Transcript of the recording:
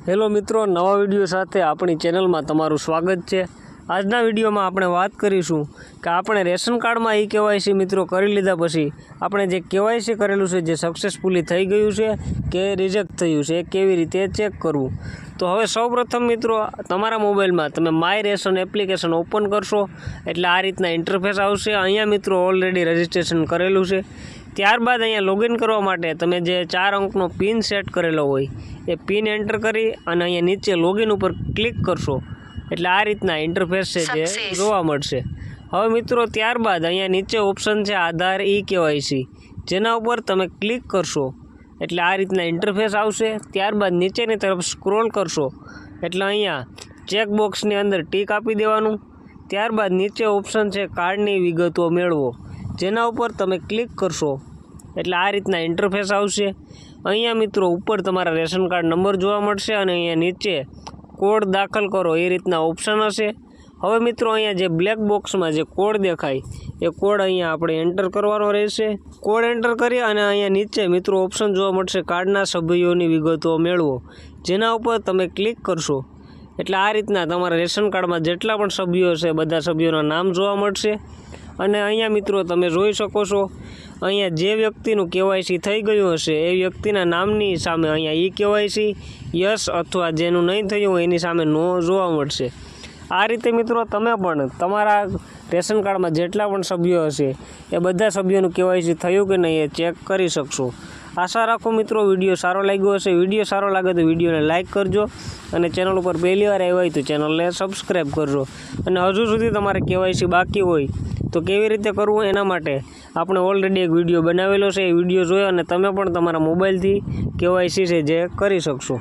Hello મિત્રો, નવા video સાથે આપણી ચેનલમાં તમારું સ્વાગત છે। આજના વિડીયોમાં આપણે વાત કરીશું કે આપણે રેશન કાર્ડમાં ઈ-કેવાયસી મિત્રો કરી લીધા પછી આપણે જે કેવાયસી કરેલું છે જે સક્સેસફુલી થઈ ગયું છે કે રિજેક્ટ થયું છે એ કેવી રીતે ચેક કરવું। તો હવે સૌપ્રથમ મિત્રો તમારા મોબાઈલમાં તમે માય રેશન એપ્લિકેશન ઓપન કરશો એટલે આ રીતના ઇન્ટરફેસ આવશે। અહીંયા મિત્રો ઓલરેડી રજિસ્ટ્રેશન કરેલું છે। ત્યારબાદ અહીંયા લોગિન કરવા માટે તમે જે 4 અંકનો પિન સેટ કરેલો હોય એ પિન એન્ટર કરી અને અહીંયા નીચે લોગિન ઉપર ક્લિક કરશો એટલે આ રીતના ઇન્ટરફેસ છે જે જોવા મળશે। હવે મિત્રો ત્યારબાદ અહીંયા નીચે ઓપ્શન છે આધાર ઈ-કેવાયસી, જેના ઉપર તમે ક્લિક કરશો એટલે આ રીતના ઇન્ટરફેસ આવશે। ત્યારબાદ નીચેની તરફ સ્ક્રોલ કરશો એટલે અહીંયા ચેકબોક્સની અંદર ટીક આપી દેવાનું। ત્યારબાદ નીચે ઓપ્શન છે કાર્ડની વિગતો મેળવો, જેના ઉપર તમે ક્લિક કરશો એટલે આ રીતના ઇન્ટરફેસ આવશે। અહીંયા મિત્રો ઉપર તમારા રેશન કાર્ડ નંબર જોવા મળશે અને અહીંયા નીચે કોડ દાખલ કરો એ રીતના ઓપ્શન હશે। હવે મિત્રો અહીંયા જે બ્લેક બોક્સમાં જે કોડ દેખાય એ કોડ અહીંયા આપણે એન્ટર કરવાનો રહેશે। કોડ એન્ટર કરી અને અહીંયા નીચે મિત્રો ઓપ્શન જોવા મળશે કાર્ડના સભ્યોની વિગતો મેળવો, જેના ઉપર તમે ક્લિક કરશો એટલે આ રીતના તમારા રેશન કાર્ડમાં જેટલા પણ સભ્યો છે બધા સભ્યોના નામ જોવા મળશે। અને અહીંયા મિત્રો તમે જોઈ શકો છો અહીંયા જે વ્યક્તિનું કેવાયસી થઈ ગયું હશે એ વ્યક્તિના નામની સામે અહીંયા ઈ-કેવાયસી યસ અથવા જેનું નહીં થયું હોય એની સામે નો જોવા મળશે। આ રીતે મિત્રો તમે પણ તમારા રેશન કાર્ડમાં જેટલા પણ સભ્યો હશે એ બધા સભ્યોનું કેવાયસી થયું કે નહીં એ ચેક કરી શકશો। આશા રાખો મિત્રો વિડીયો સારો લાગ્યો હશે। વિડીયો સારો લાગે તો વિડીયોને લાઇક કરજો અને ચેનલ ઉપર પહેલી વાર આવ્યા હોય તો ચેનલને સબસ્ક્રાઈબ કરજો। અને હજુ સુધી તમારે કેવાયસી બાકી હોય તો કેવી રીતે કરવું એના માટે આપણે ઓલરેડી એક વિડીયો બનાવેલો છે। એ વિડીયો જોયો અને તમે પણ તમારા મોબાઈલથી કેવાયસી છે જે કરી શકશો।